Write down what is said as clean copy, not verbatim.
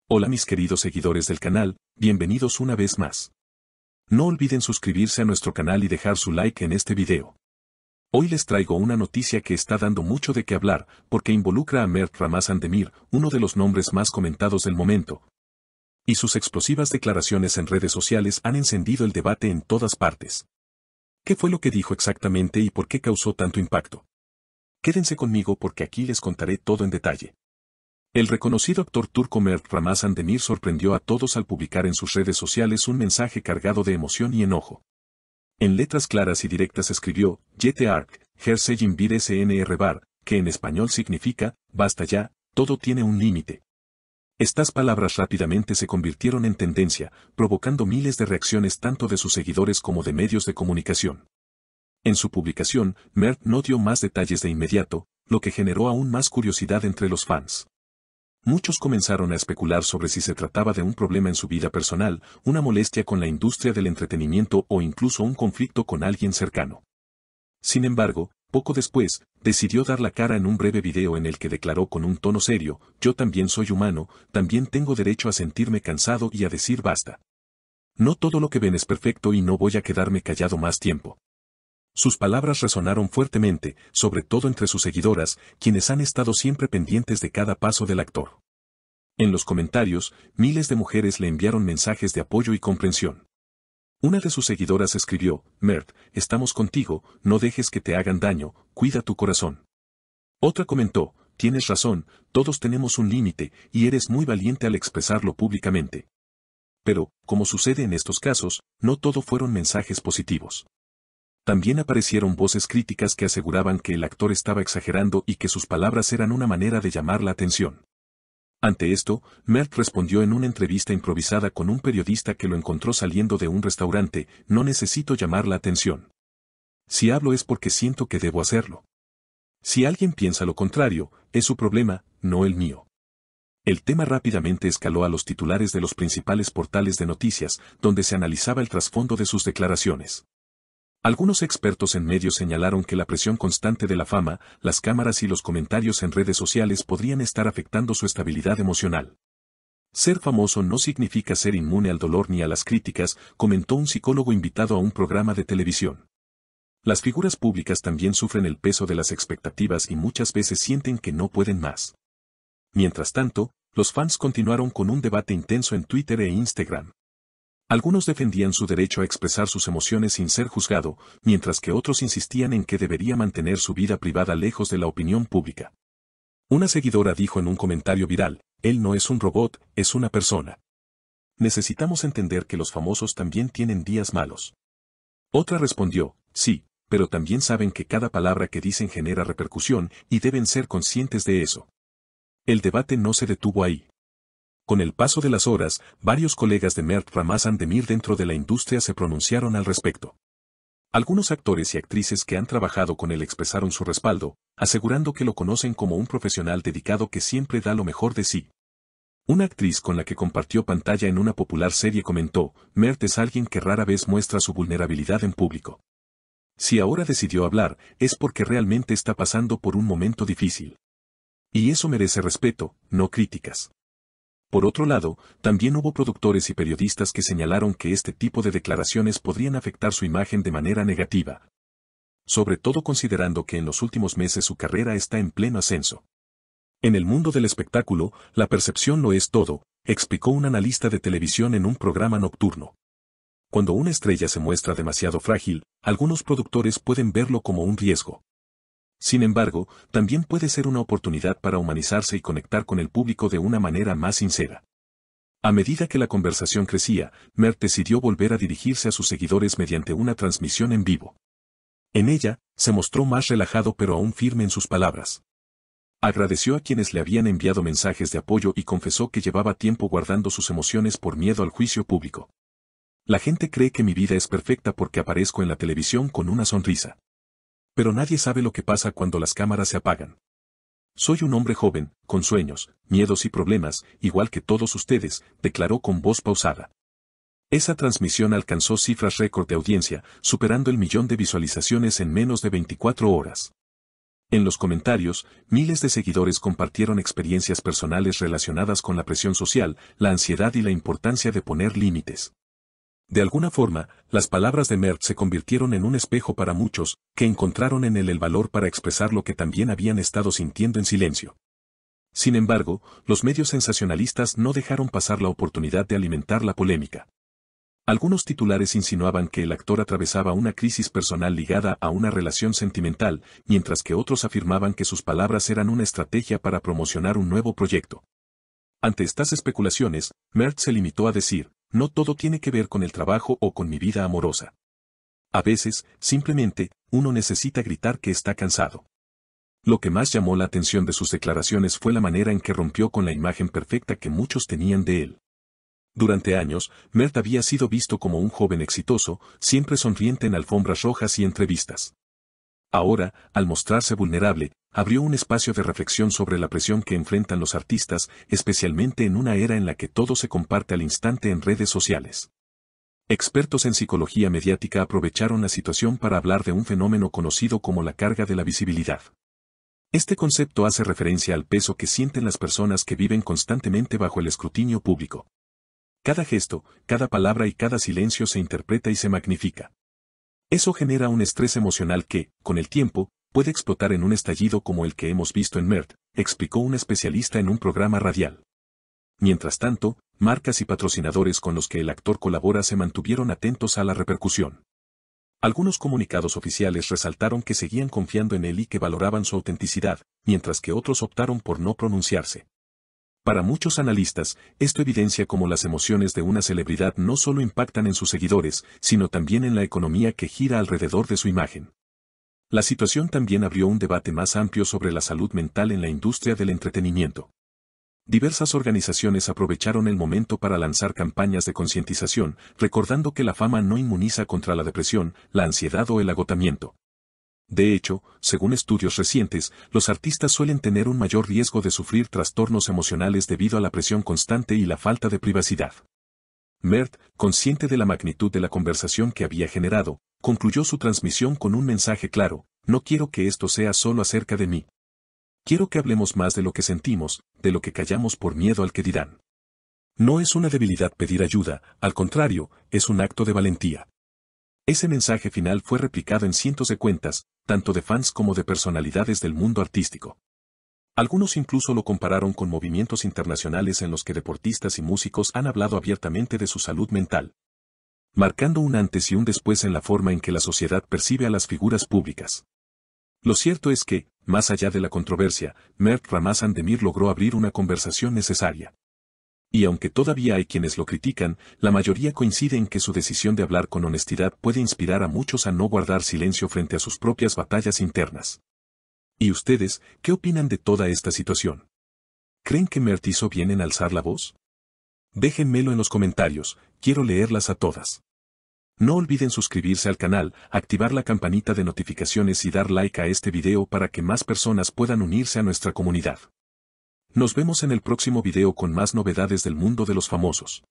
Hola mis queridos seguidores del canal, bienvenidos una vez más. No olviden suscribirse a nuestro canal y dejar su like en este video. Hoy les traigo una noticia que está dando mucho de qué hablar, porque involucra a Mert Ramazan Demir, uno de los nombres más comentados del momento. Y sus explosivas declaraciones en redes sociales han encendido el debate en todas partes. ¿Qué fue lo que dijo exactamente y por qué causó tanto impacto? Quédense conmigo porque aquí les contaré todo en detalle. El reconocido actor turco Mert Ramazan Demir sorprendió a todos al publicar en sus redes sociales un mensaje cargado de emoción y enojo. En letras claras y directas escribió, Yeter artık, her şeyin bir sınırı var, que en español significa, basta ya, todo tiene un límite. Estas palabras rápidamente se convirtieron en tendencia, provocando miles de reacciones tanto de sus seguidores como de medios de comunicación. En su publicación, Mert no dio más detalles de inmediato, lo que generó aún más curiosidad entre los fans. Muchos comenzaron a especular sobre si se trataba de un problema en su vida personal, una molestia con la industria del entretenimiento o incluso un conflicto con alguien cercano. Sin embargo, poco después, decidió dar la cara en un breve video en el que declaró con un tono serio, yo también soy humano, también tengo derecho a sentirme cansado y a decir basta. No todo lo que ven es perfecto y no voy a quedarme callado más tiempo. Sus palabras resonaron fuertemente, sobre todo entre sus seguidoras, quienes han estado siempre pendientes de cada paso del actor. En los comentarios, miles de mujeres le enviaron mensajes de apoyo y comprensión. Una de sus seguidoras escribió, Mert, estamos contigo, no dejes que te hagan daño, cuida tu corazón. Otra comentó, tienes razón, todos tenemos un límite, y eres muy valiente al expresarlo públicamente. Pero, como sucede en estos casos, no todo fueron mensajes positivos. También aparecieron voces críticas que aseguraban que el actor estaba exagerando y que sus palabras eran una manera de llamar la atención. Ante esto, Mert respondió en una entrevista improvisada con un periodista que lo encontró saliendo de un restaurante, no necesito llamar la atención. Si hablo es porque siento que debo hacerlo. Si alguien piensa lo contrario, es su problema, no el mío. El tema rápidamente escaló a los titulares de los principales portales de noticias, donde se analizaba el trasfondo de sus declaraciones. Algunos expertos en medios señalaron que la presión constante de la fama, las cámaras y los comentarios en redes sociales podrían estar afectando su estabilidad emocional. Ser famoso no significa ser inmune al dolor ni a las críticas, comentó un psicólogo invitado a un programa de televisión. Las figuras públicas también sufren el peso de las expectativas y muchas veces sienten que no pueden más. Mientras tanto, los fans continuaron con un debate intenso en Twitter e Instagram. Algunos defendían su derecho a expresar sus emociones sin ser juzgado, mientras que otros insistían en que debería mantener su vida privada lejos de la opinión pública. Una seguidora dijo en un comentario viral, él no es un robot, es una persona. Necesitamos entender que los famosos también tienen días malos. Otra respondió, sí, pero también saben que cada palabra que dicen genera repercusión y deben ser conscientes de eso. El debate no se detuvo ahí. Con el paso de las horas, varios colegas de Mert Ramazan Demir dentro de la industria se pronunciaron al respecto. Algunos actores y actrices que han trabajado con él expresaron su respaldo, asegurando que lo conocen como un profesional dedicado que siempre da lo mejor de sí. Una actriz con la que compartió pantalla en una popular serie comentó, Mert es alguien que rara vez muestra su vulnerabilidad en público. Si ahora decidió hablar, es porque realmente está pasando por un momento difícil. Y eso merece respeto, no críticas. Por otro lado, también hubo productores y periodistas que señalaron que este tipo de declaraciones podrían afectar su imagen de manera negativa. Sobre todo considerando que en los últimos meses su carrera está en pleno ascenso. En el mundo del espectáculo, la percepción lo es todo, explicó un analista de televisión en un programa nocturno. Cuando una estrella se muestra demasiado frágil, algunos productores pueden verlo como un riesgo. Sin embargo, también puede ser una oportunidad para humanizarse y conectar con el público de una manera más sincera. A medida que la conversación crecía, Mert decidió volver a dirigirse a sus seguidores mediante una transmisión en vivo. En ella, se mostró más relajado pero aún firme en sus palabras. Agradeció a quienes le habían enviado mensajes de apoyo y confesó que llevaba tiempo guardando sus emociones por miedo al juicio público. La gente cree que mi vida es perfecta porque aparezco en la televisión con una sonrisa. Pero nadie sabe lo que pasa cuando las cámaras se apagan. Soy un hombre joven, con sueños, miedos y problemas, igual que todos ustedes, declaró con voz pausada. Esa transmisión alcanzó cifras récord de audiencia, superando el 1.000.000 de visualizaciones en menos de 24 horas. En los comentarios, miles de seguidores compartieron experiencias personales relacionadas con la presión social, la ansiedad y la importancia de poner límites. De alguna forma, las palabras de Mert se convirtieron en un espejo para muchos, que encontraron en él el valor para expresar lo que también habían estado sintiendo en silencio. Sin embargo, los medios sensacionalistas no dejaron pasar la oportunidad de alimentar la polémica. Algunos titulares insinuaban que el actor atravesaba una crisis personal ligada a una relación sentimental, mientras que otros afirmaban que sus palabras eran una estrategia para promocionar un nuevo proyecto. Ante estas especulaciones, Mert se limitó a decir: no todo tiene que ver con el trabajo o con mi vida amorosa. A veces, simplemente, uno necesita gritar que está cansado. Lo que más llamó la atención de sus declaraciones fue la manera en que rompió con la imagen perfecta que muchos tenían de él. Durante años, Mert había sido visto como un joven exitoso, siempre sonriente en alfombras rojas y entrevistas. Ahora, al mostrarse vulnerable, abrió un espacio de reflexión sobre la presión que enfrentan los artistas, especialmente en una era en la que todo se comparte al instante en redes sociales. Expertos en psicología mediática aprovecharon la situación para hablar de un fenómeno conocido como la carga de la visibilidad. Este concepto hace referencia al peso que sienten las personas que viven constantemente bajo el escrutinio público. Cada gesto, cada palabra y cada silencio se interpreta y se magnifica. Eso genera un estrés emocional que, con el tiempo, puede explotar en un estallido como el que hemos visto en Mert, explicó un especialista en un programa radial. Mientras tanto, marcas y patrocinadores con los que el actor colabora se mantuvieron atentos a la repercusión. Algunos comunicados oficiales resaltaron que seguían confiando en él y que valoraban su autenticidad, mientras que otros optaron por no pronunciarse. Para muchos analistas, esto evidencia cómo las emociones de una celebridad no solo impactan en sus seguidores, sino también en la economía que gira alrededor de su imagen. La situación también abrió un debate más amplio sobre la salud mental en la industria del entretenimiento. Diversas organizaciones aprovecharon el momento para lanzar campañas de concientización, recordando que la fama no inmuniza contra la depresión, la ansiedad o el agotamiento. De hecho, según estudios recientes, los artistas suelen tener un mayor riesgo de sufrir trastornos emocionales debido a la presión constante y la falta de privacidad. Mert, consciente de la magnitud de la conversación que había generado, concluyó su transmisión con un mensaje claro: no quiero que esto sea solo acerca de mí. Quiero que hablemos más de lo que sentimos, de lo que callamos por miedo al que dirán. No es una debilidad pedir ayuda, al contrario, es un acto de valentía. Ese mensaje final fue replicado en cientos de cuentas, tanto de fans como de personalidades del mundo artístico. Algunos incluso lo compararon con movimientos internacionales en los que deportistas y músicos han hablado abiertamente de su salud mental, marcando un antes y un después en la forma en que la sociedad percibe a las figuras públicas. Lo cierto es que, más allá de la controversia, Mert Ramazan Demir logró abrir una conversación necesaria. Y aunque todavía hay quienes lo critican, la mayoría coincide en que su decisión de hablar con honestidad puede inspirar a muchos a no guardar silencio frente a sus propias batallas internas. ¿Y ustedes, qué opinan de toda esta situación? ¿Creen que Mert hizo bien en alzar la voz? Déjenmelo en los comentarios, quiero leerlas a todas. No olviden suscribirse al canal, activar la campanita de notificaciones y dar like a este video para que más personas puedan unirse a nuestra comunidad. Nos vemos en el próximo video con más novedades del mundo de los famosos.